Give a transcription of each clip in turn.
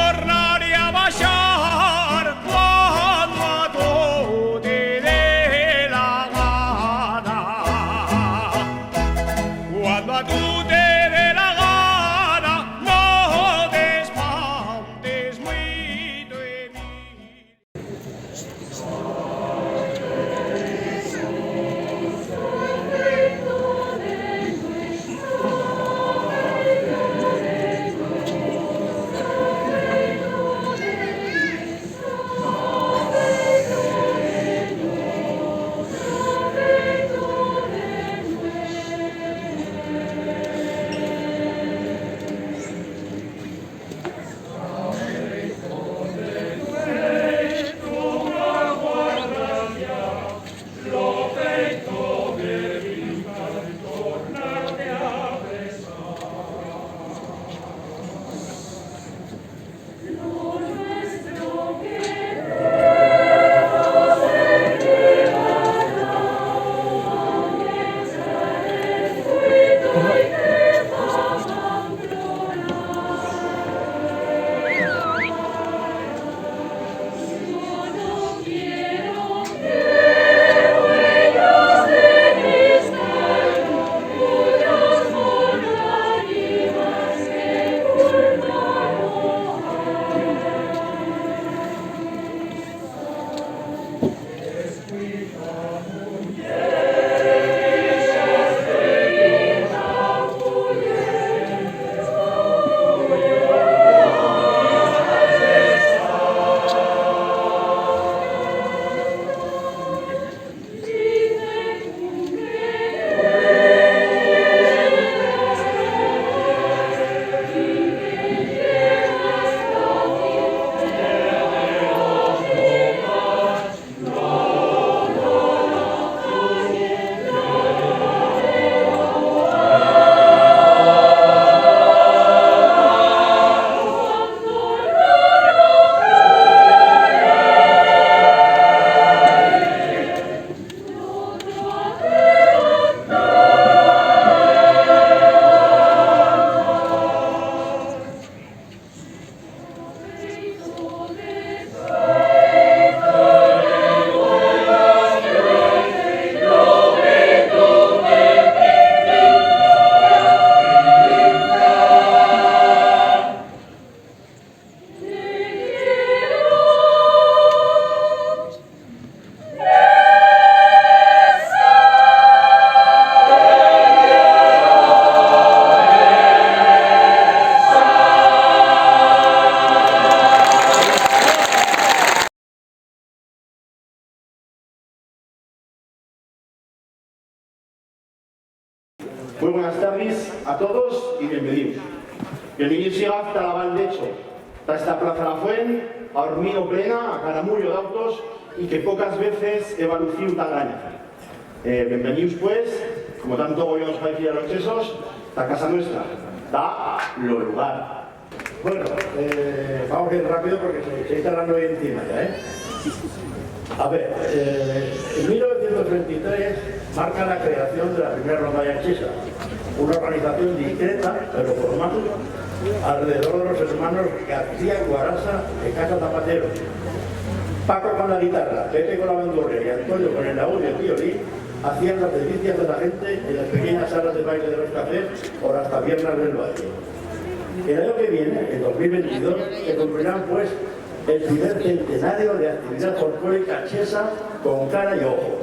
tornaré a baixar cuando a tu te dé la gana. Cuando a tu te dé la gana, no te espantes muito de mí. Muy buenas tardes a todos y bienvenidos. Bienvenidos hasta la Valdecho, hasta esta Plaza La Fuente, a Hormino plena, a caramullo de autos y que pocas veces he lucido tan graña. Bienvenidos pues, como tanto hoy os parecía a los chesos, a casa nuestra, da lo lugar. Bueno, vamos a ir rápido porque se está hablando hoy encima ya, ¿eh? A ver, en 1933 marca la creación de la primera rondalla chesa, una organización discreta, pero formal, alrededor de los hermanos García Guarasa de Casa Zapatero. Paco con la guitarra, Pepe con la bandurria y Antonio con el laúd y el violín hacían las delicias de la gente en las pequeñas salas de baile de los cafés o las tabernas del valle. El año que viene, en 2022, se cumplirán pues el primer centenario de actividad folclórica chesa con cara y ojo.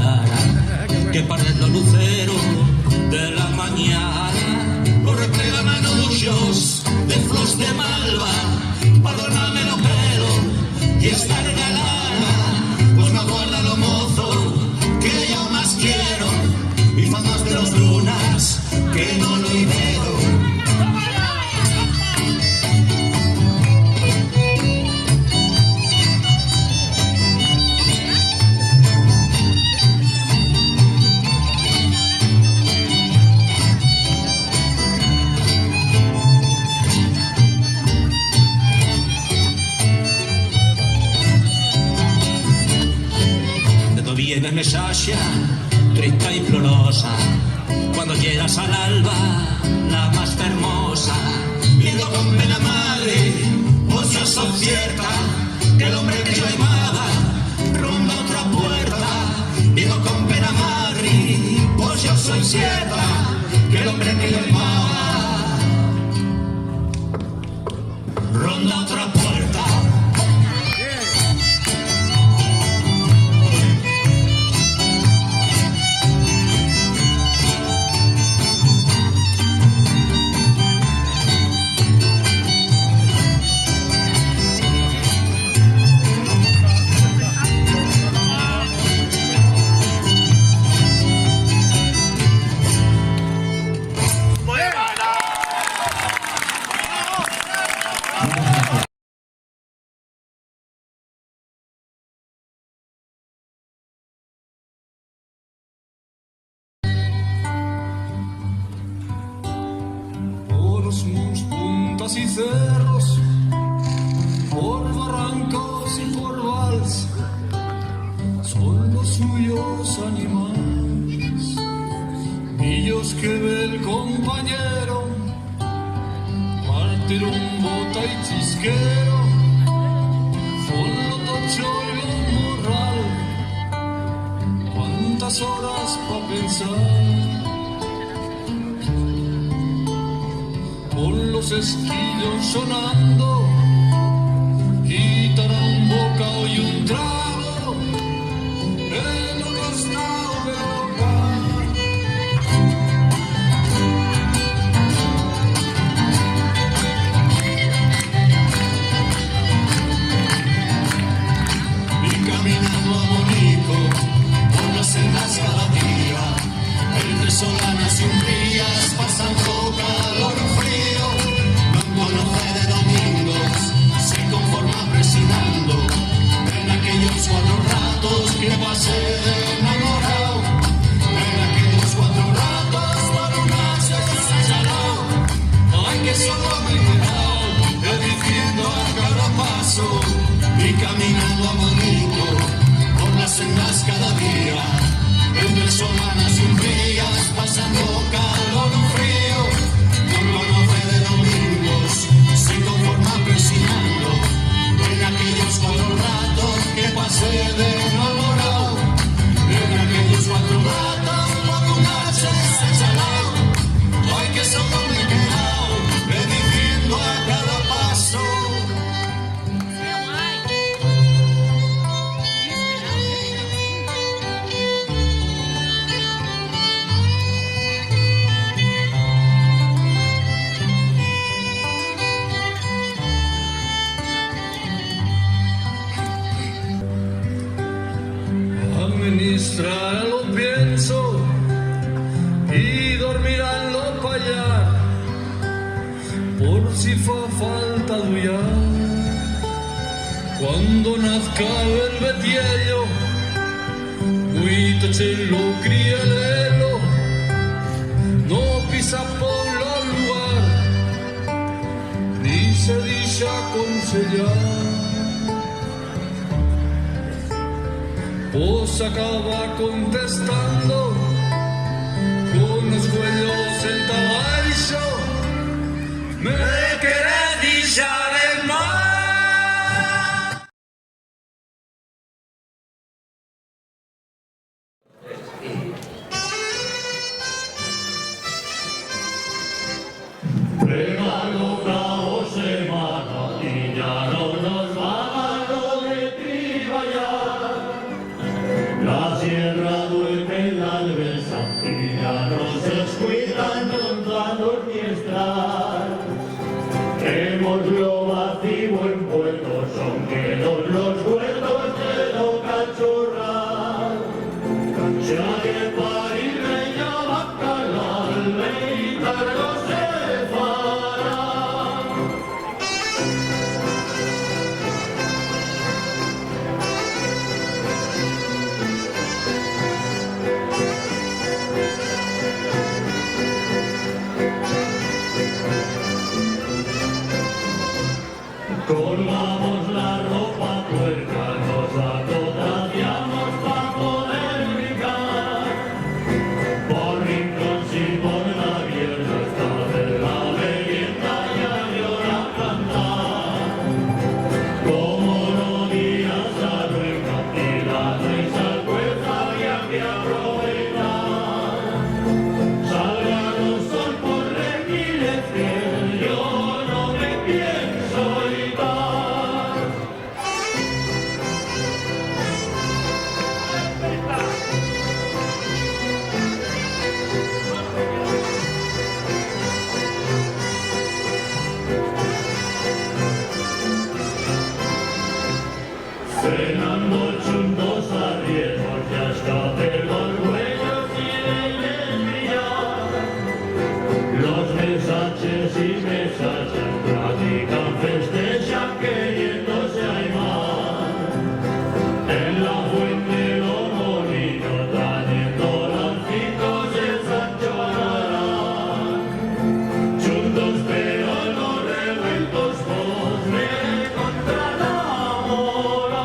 clara, que parece los luceros de la mañana, los replegan manullos de flores de malva, para adornarme los pelos y estar galana, pues me aguarda lo mozo que yo más quiero, y famas de los lunas que no lo ibero. Viene Mesalla, triste y florosa, cuando llegas al alba, la más hermosa, viendo con pena madre, pues yo soy cierta, que el hombre que yo amaba, ronda otra puerta, viendo con pena madre, pues yo soy cierta, que el hombre que yo amaba, ronda otra puerta. Y cerros, por barrancos y por vals, son los suyos animales, millos que ve el compañero, partir un bota y chisquero, son lo tocho y lo morral, cuántas horas pa' pensar. Con los esquillos sonando, guitarra, un bocado y un trago, en lo costado del hogar. Y caminando a Mónico, por las sendas cada día, entre solanas y umbrías, pasando calor o frío. Conoce de domingos, se conforma presionando en aquellos 4 ratos que pasé de enamorado, en aquellos 4 ratos por una sesión salado. Ay, que solo me he quedado diciendo a cada paso y caminando a Mónico por las sendas cada día, entre solanas y umbrías, pasando calor o frío. No conoce de domingos, se conforma presionando en aquellos 4 ratos que pasé de enamorado, en aquellos 4 ratos por una sesión salado. Ay, que solo me he quedado diciendo a cada paso. Administrarlo pienso y dormiránlo pa' allá, por si fa falta duyar. Cuando nazca el betiello, muy tachelo crialelo, no pisa por los lugar, ni se dice aconsellar. Pues acaba contestando con los cuellos en tabaixo, me querés deixar en mar. Regalo bravo semana y ya no nos vamos de triballar. La sierra dura. Colgamos la ropa puerca, nos acotaciamos para poder brincar. Por rincones y por gabiernos, para hacer la merienda y a llorar cantar. Como no días a rueca y la risa cuesta había que aprovechar. Salga el sol por requiles que yo no me pienso ir. Cenando chundos arriesgos, ya escapé los huellos y de brillar. Los mensajes y mesachas platican, festejan, queriéndose aimar. En la fuente los molinos, trayendo lancicos de Sancho Ararán. Chundos pero no revueltos, vos me contra la moral.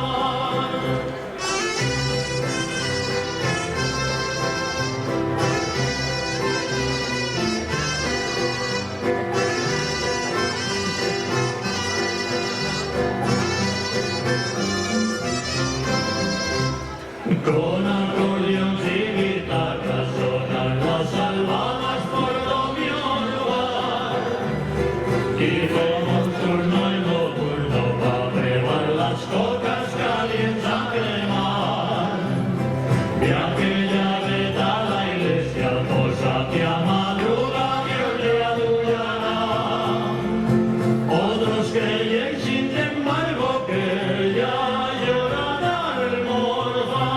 Con acordeón y guitarra sonan las albadas por dominio lugar. Y como un turno y nocturno para brevar las cocas calientes a cremar. De aquella veta a la iglesia, cosa que a madruga Dios le adullará. Otros creyen sin embargo que ya lloran al morfar.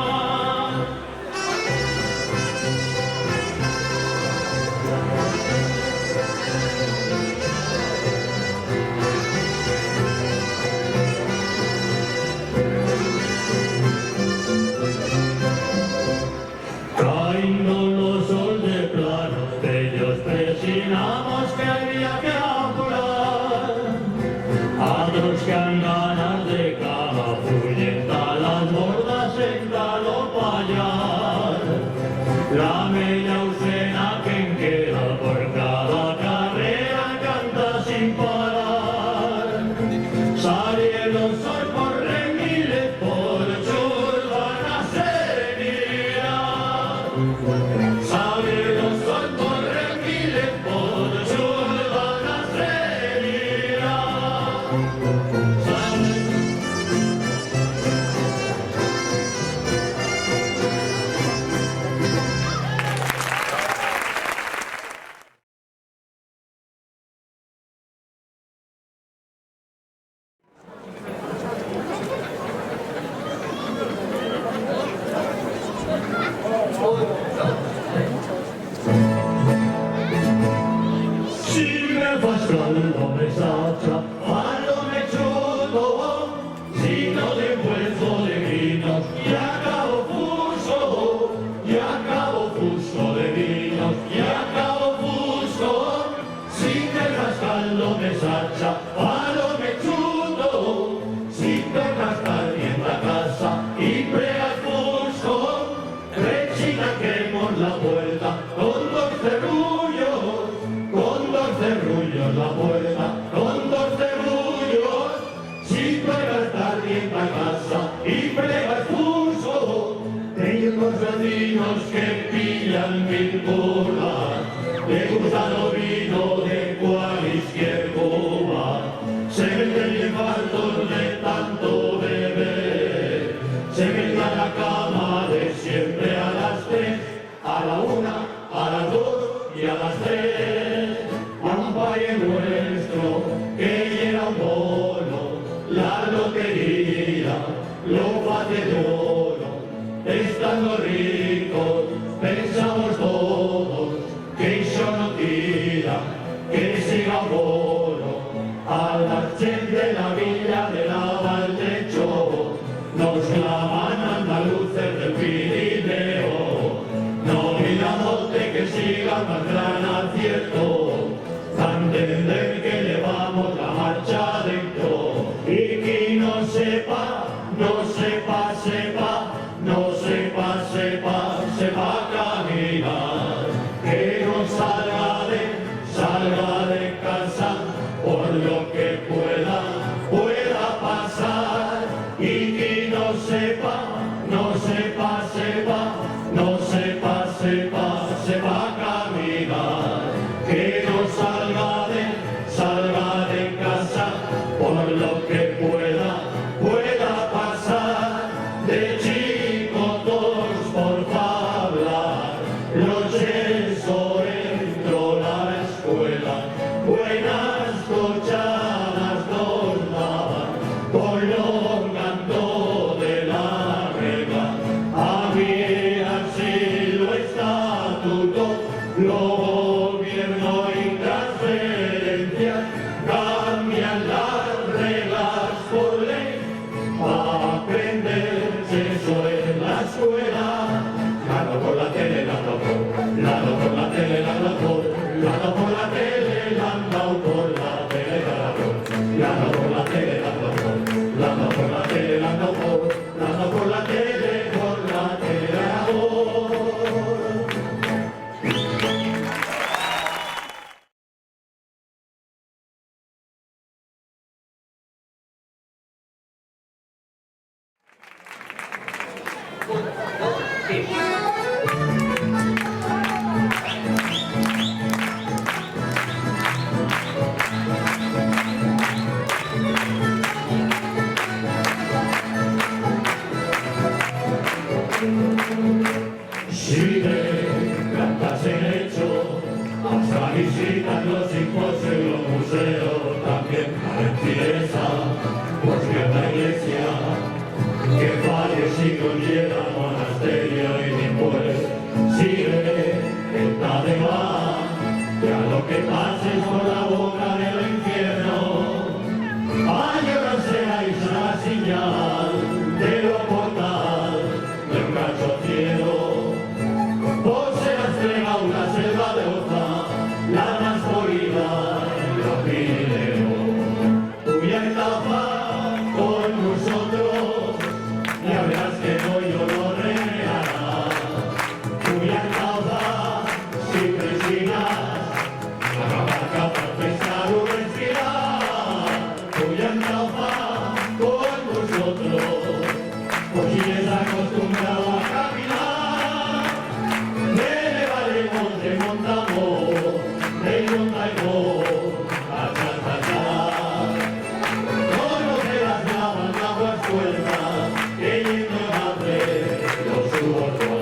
Cayendo los sol de plano, ellos presionamos que había que apurar. Otros que han ganas de cama, fuyentan las bordas en galopallar. La media usena que queda por cada carrera canta sin parar. Salieron sol por remiles, por churban a seguir. Salieron sol por remiles, por churban a seguir. Si me fas caldo me sacha, fallo me chuto. Si no te puesto de vinos, y acabo fusco. Y acabo fusco de vinos, y acabo fusco. Si me fas caldo me sacha, fallo me chuto. Si te gastas en la casa y pregas fusco, rechina quemos la puerta con 12 rullos. Con 12 rullos la puerta, con 12 rullos. Si puedes estar bien a casa y plegas fusco, ellos los vecinos que pillan mil curvas, le gusta lo vino de cualquier cuba. Se meten bien faltos de tanto beber, se meten a la cama de siempre a las 3, a la 1, a las 2 y a las 3. Un país nuestro que era un bono, la lotería, lo bate de oro, estando ricos sepa caminar, que no salga de casa, por lo que pueda pasar, y que no sepa caminar, que no salga de casa, por lo que pueda pasar. De chico todos por hablar, los eso entro la escuela, buenas cochadas nos daban, con los cantos de la regla, había sido estatuto, gobierno y transferencia, cambian las reglas por ley, aprenderse eso en la escuela. Lado por la tele, lado por la tele, lado por la tele, lado por la tele, lado por la tele, lado por la tele, lado por la tele, por la tele, sigue, cantas en hecho, hasta visitan los impuestos y los museos, también la gentileza, pues que la iglesia, que varios siglos llega al monasterio y después sigue, esta de va, ya lo que pases por la boca del infierno, ahora seáis la señal de lo portal del cacho cielo. Vos serás entregado una selva de oza, la más polida y los pineros. Voy a estar con nosotros, ya verás que no yo no renegará. Voy a estar sin resinas, acabar capaz pescar o respirar. Voy a estar con nosotros, pues si les acostumbrado a caminar. Te montamos, te montamos, no te las llaman aguas sueltas, que yendo en hambre los subordados.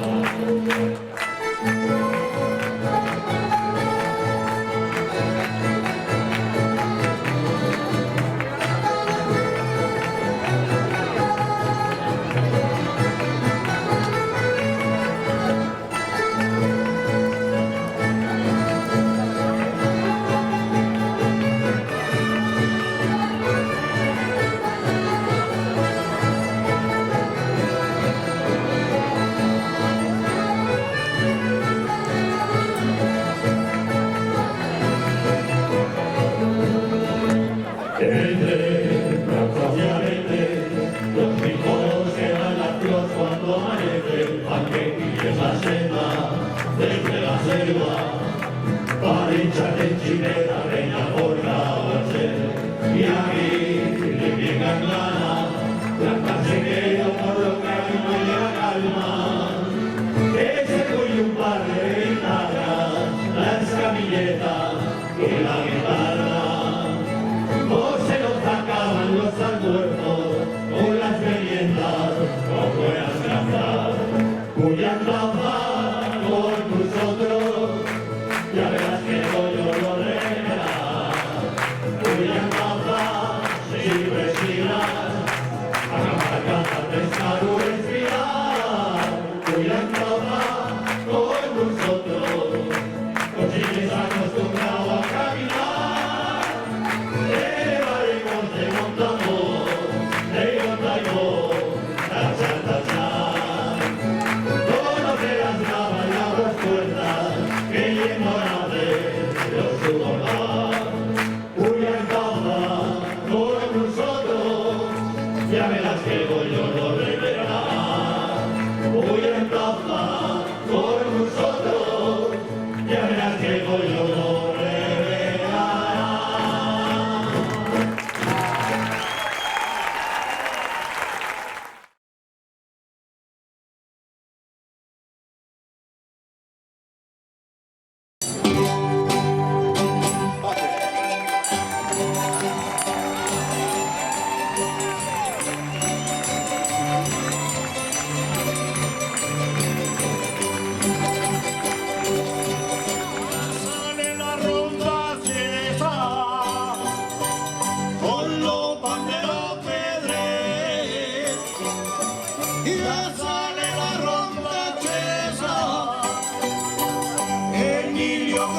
Los hijos que dan las flores cuando amanece, aunque pilles la senda desde la selva, para hinchar en chilena, reina por la base, y aquí le llegan ganas, plantarse queda por lo que aquí no llega calma, ese cuyo un par de guitarras, la escamilleta y la guitarra. Vos se nos acaban los almuerzos con las meriendas, no puedas cantar. Voy a andar con nosotros, ya verás que no yo lo regalará. Voy a andar sin respirar, acabar cantar, pescar o respirar. Voy a andar con nosotros, con si les acostumbrado a caminar.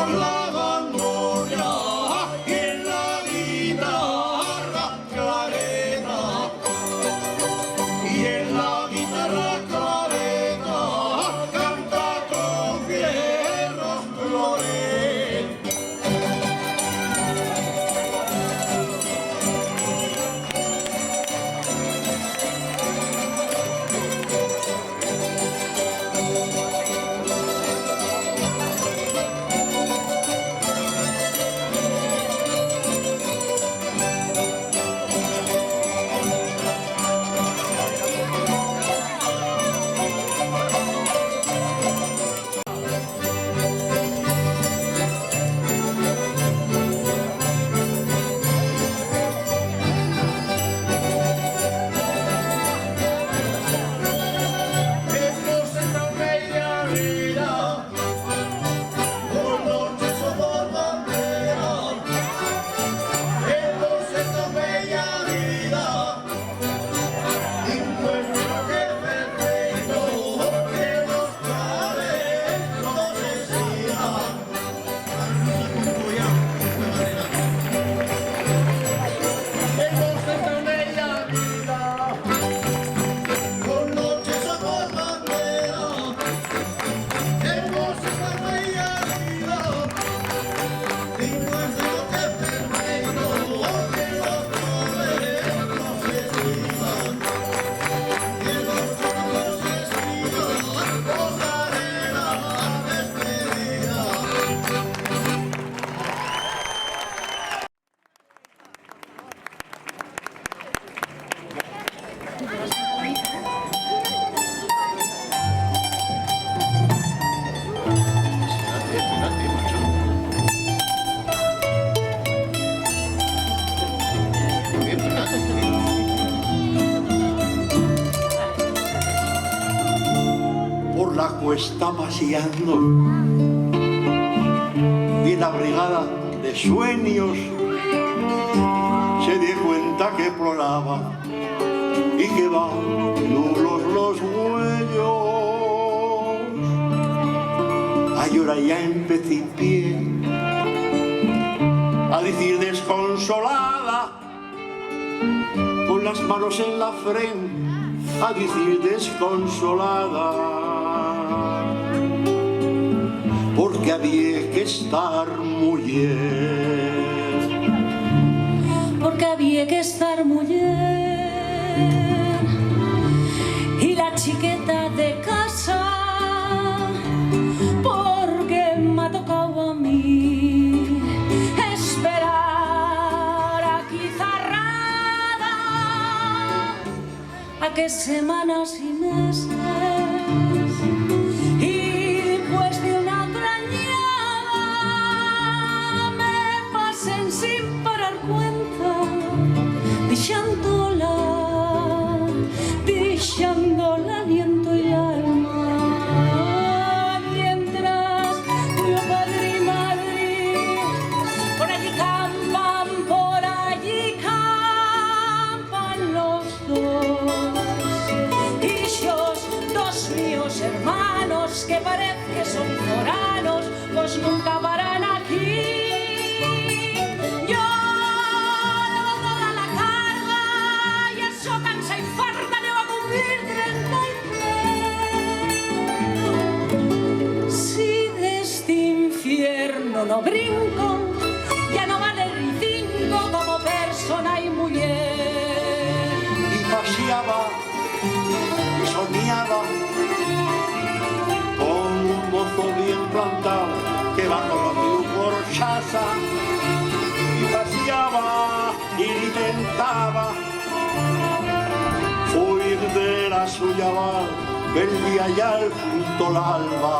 por la bandurria y en la guitarra clareta, y en la guitarra clareta canta con fierros flores. Por la cuesta paseando, bien abrigada de sueños, se dio cuenta que ploraba y que van nulos los huellos. A llorar ya empecé pie, a decir desconsolada, con las manos en la frente, a decir desconsolada, porque había que estar muller, porque había que estar muller, y la chiqueta de casa, porque me ha tocado a mí esperar aquí cerrada a que semanas y meses, y después de una grañada me pasen sin parar cuenta, dixando el aliento y alma, mientras tuyo padre y madre por allí campan los dos, y ellos, dos míos hermanos, que parece que son foranos, pues nunca paran aquí. No brinco, ya no vale ricinco como persona y mujer. y paseaba y soñaba con un mozo bien plantado que va con los pies por chasa, y paseaba y intentaba fuir de la suya val, el día ya junto al alba.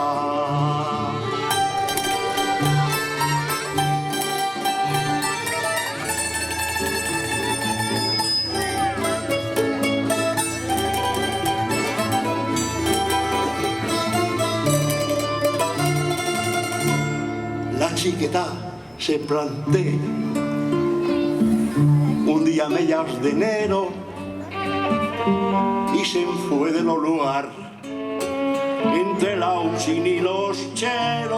La chiqueta se planté un día a mediados de enero y se fue de los lugar entre la usina y los cheros.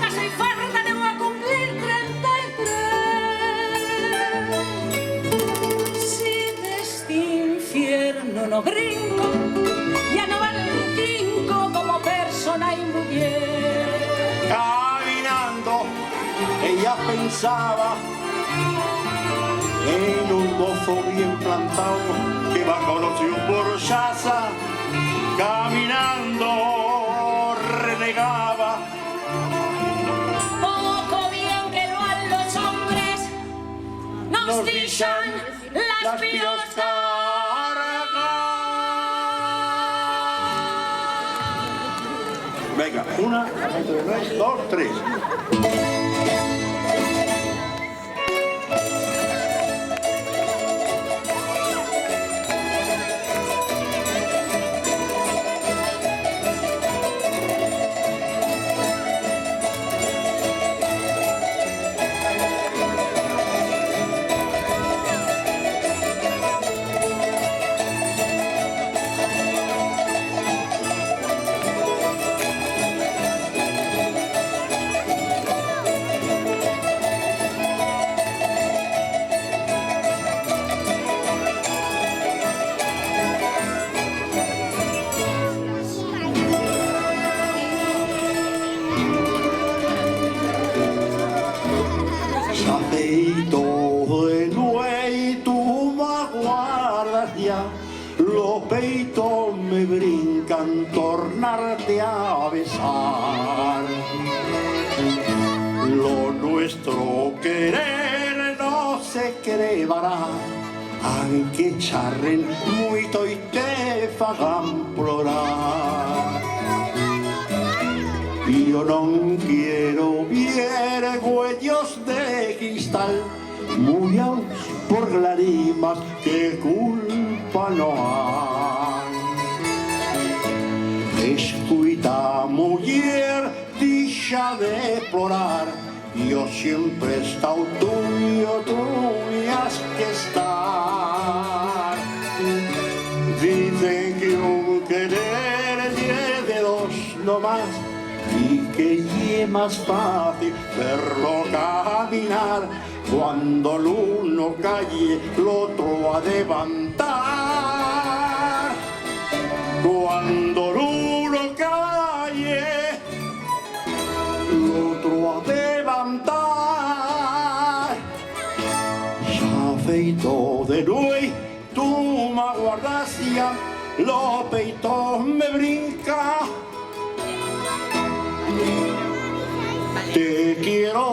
que soy farta, debo a cumplir 33. Si de este infierno no brinco, ya no valgo como persona y mujer. Caminando, ella pensaba en un mozo bien plantado que va conocido por Shasa. Caminando renegaba. Poco bien que lo han los hombres, nos dicen las pios cargas. Venga, 1, 2, 3. Los peitos me brincan tornarte a besar. Lo nuestro querer no se crevará, aunque charren muito y te fagan plorar. Yo no quiero ver huellos de cristal mullaos por lágrimas que culpa no hay. Escuita, mujer, dicha de plorar, yo siempre he estado tuyo, tú me has que estar. Dicen que un querer tiene de dos no más, y que es más fácil verlo caminar. Cuando el uno calle, el otro a levantar. Cuando el uno calle, el otro a levantar. Ya feito de nuey, tú me aguardas ya, los peitos me brinca. Te quiero.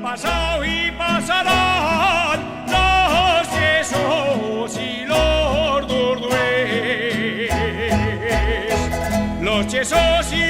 pasado y pasarán los yesos y los durdués. Los yesos y